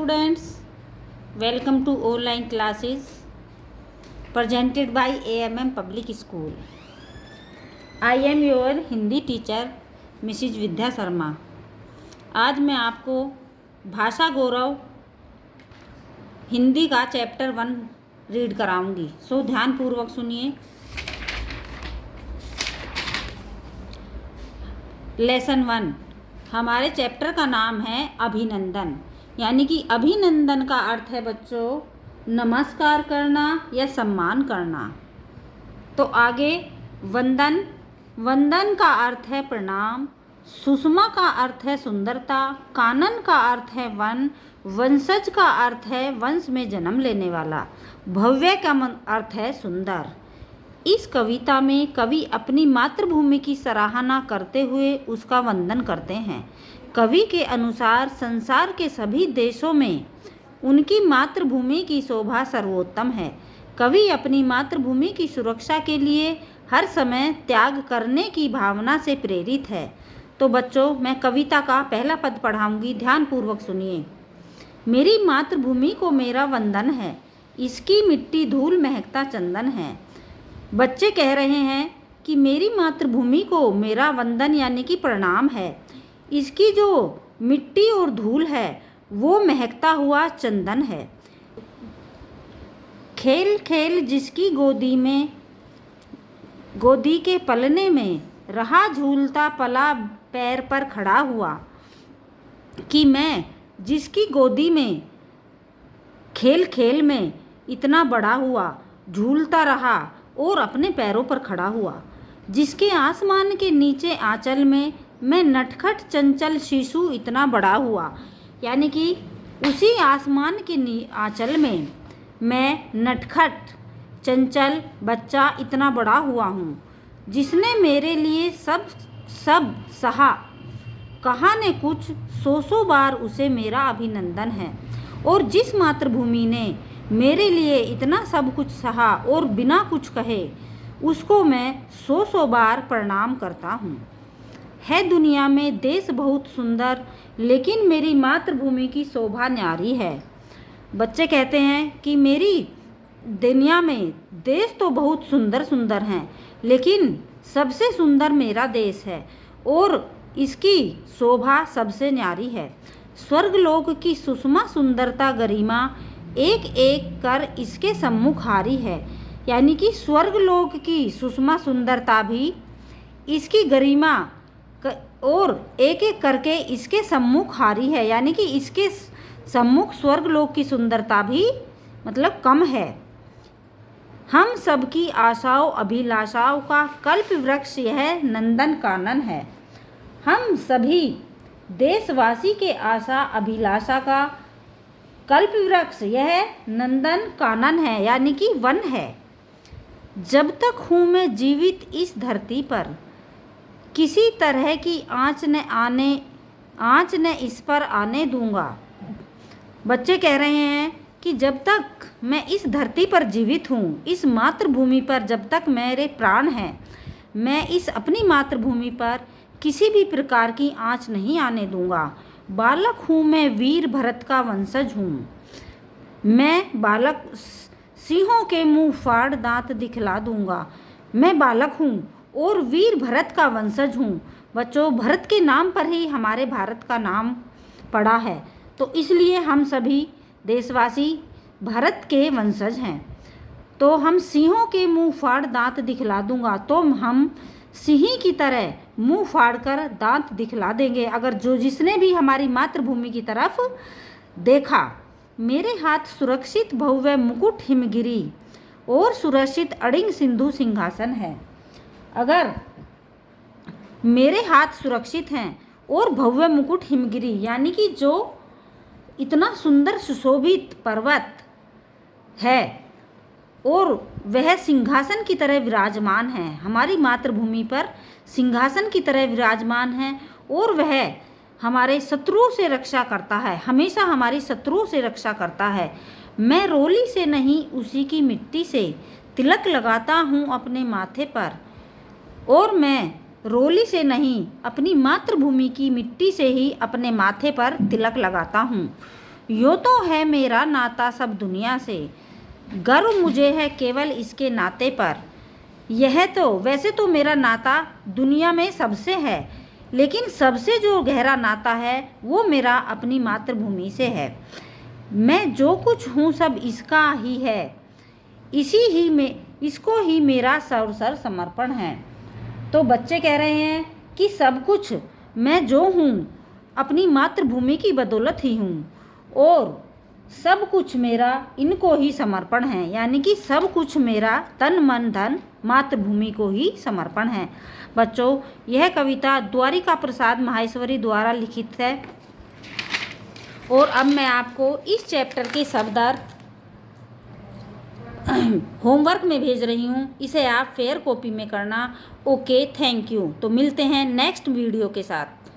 students, welcome to online classes presented by AMM Public School. I am your Hindi teacher Mrs Vidya Sharma. आज मैं आपको भाषा गौरव हिंदी का चैप्टर 1 रीड कराऊंगी। सो ध्यानपूर्वक सुनिए। लेसन 1 हमारे चैप्टर का नाम है अभिनंदन। यानी कि अभिनंदन का अर्थ है बच्चों नमस्कार करना या सम्मान करना। तो आगे वंदन, वंदन का अर्थ है प्रणाम। सुषमा का अर्थ है सुंदरता। कानन का अर्थ है वन। वंशज का अर्थ है वंश में जन्म लेने वाला। भव्य का अर्थ है सुंदर। इस कविता में कवि अपनी मातृभूमि की सराहना करते हुए उसका वंदन करते हैं। कवि के अनुसार संसार के सभी देशों में उनकी मातृभूमि की शोभा सर्वोत्तम है। कवि अपनी मातृभूमि की सुरक्षा के लिए हर समय त्याग करने की भावना से प्रेरित है। तो बच्चों, मैं कविता का पहला पद पढ़ाऊंगी, ध्यानपूर्वक सुनिए। मेरी मातृभूमि को मेरा वंदन है, इसकी मिट्टी धूल महकता चंदन है। बच्चे कह रहे हैं कि मेरी मातृभूमि को मेरा वंदन यानी कि प्रणाम है। इसकी जो मिट्टी और धूल है वो महकता हुआ चंदन है। खेल खेल जिसकी गोदी में, गोदी के पलने में रहा झूलता पला पैर पर खड़ा हुआ। कि मैं जिसकी गोदी में खेल खेल में इतना बड़ा हुआ, झूलता रहा और अपने पैरों पर खड़ा हुआ। जिसके आसमान के नीचे आंचल में मैं नटखट चंचल शिशु इतना बड़ा हुआ। यानी कि उसी आसमान के आंचल में मैं नटखट चंचल बच्चा इतना बड़ा हुआ हूँ। जिसने मेरे लिए सब सहा, कहा ने कुछ सौ बार उसे मेरा अभिनंदन है। और जिस मातृभूमि ने मेरे लिए इतना सब कुछ सहा और बिना कुछ कहे उसको मैं सौ बार प्रणाम करता हूँ। है दुनिया में देश बहुत सुंदर, लेकिन मेरी मातृभूमि की शोभा न्यारी है। बच्चे कहते हैं कि मेरी दुनिया में देश तो बहुत सुंदर सुंदर हैं, लेकिन सबसे सुंदर मेरा देश है और इसकी शोभा सबसे न्यारी है। स्वर्गलोक की सुषमा सुंदरता गरिमा एक एक कर इसके सम्मुख हारी है। यानी कि स्वर्गलोक की सुषमा सुंदरता भी इसकी गरिमा और एक एक करके इसके सम्मुख हारी है। यानी कि इसके सम्मुख स्वर्गलोक की सुंदरता भी मतलब कम है। हम सबकी आशाओं अभिलाषाओं का कल्प वृक्ष यह नंदन कानन है। हम सभी देशवासी के आशा अभिलाषा का कल्प वृक्ष यह नंदन कानन है, यानी कि वन है। जब तक हूँ मैं जीवित इस धरती पर, किसी तरह की आँच न इस पर आने दूंगा। बच्चे कह रहे हैं कि जब तक मैं इस धरती पर जीवित हूँ, इस मातृभूमि पर जब तक मेरे प्राण हैं, मैं इस अपनी मातृभूमि पर किसी भी प्रकार की आँच नहीं आने दूंगा। बालक हूँ मैं, वीर भरत का वंशज हूँ। मैं बालक सिंहों के मुंह फाड़ दांत दिखला दूंगा। मैं बालक हूँ और वीर भरत का वंशज हूँ। बच्चों, भरत के नाम पर ही हमारे भारत का नाम पड़ा है, तो इसलिए हम सभी देशवासी भरत के वंशज हैं। तो हम सिंहों के मुंह फाड़ दांत दिखला दूंगा, तो हम सिंह की तरह मुंह फाड़ कर दांत दिखला देंगे अगर जिसने भी हमारी मातृभूमि की तरफ देखा। मेरे हाथ सुरक्षित भव्य मुकुट हिमगिरी और सुरक्षित अड़िंग सिंधु सिंहासन है। अगर मेरे हाथ सुरक्षित हैं और भव्य मुकुट हिमगिरी यानी कि जो इतना सुंदर सुशोभित पर्वत है और वह सिंहासन की तरह विराजमान है, हमारी मातृभूमि पर सिंहासन की तरह विराजमान है और वह हमारे शत्रुओं से रक्षा करता है, हमेशा हमारी शत्रुओं से रक्षा करता है। मैं रोली से नहीं उसी की मिट्टी से तिलक लगाता हूँ अपने माथे पर, और मैं रोली से नहीं अपनी मातृभूमि की मिट्टी से ही अपने माथे पर तिलक लगाता हूँ। यो तो है मेरा नाता सब दुनिया से, गर्व मुझे है केवल इसके नाते पर। यह तो वैसे तो मेरा नाता दुनिया में सबसे है, लेकिन सबसे जो गहरा नाता है वो मेरा अपनी मातृभूमि से है। मैं जो कुछ हूँ सब इसका ही है, इसी ही में इसको ही मेरा सर्वसर समर्पण है। तो बच्चे कह रहे हैं कि सब कुछ मैं जो हूँ अपनी मातृभूमि की बदौलत ही हूँ, और सब कुछ मेरा इनको ही समर्पण है, यानी कि सब कुछ मेरा तन मन धन मातृभूमि को ही समर्पण है। बच्चों, यह कविता द्वारिका प्रसाद माहेश्वरी द्वारा लिखित है। और अब मैं आपको इस चैप्टर के शब्दार्थ होमवर्क में भेज रही हूँ, इसे आप फेयर कॉपी में करना। Okay, thank you. तो मिलते हैं नेक्स्ट वीडियो के साथ।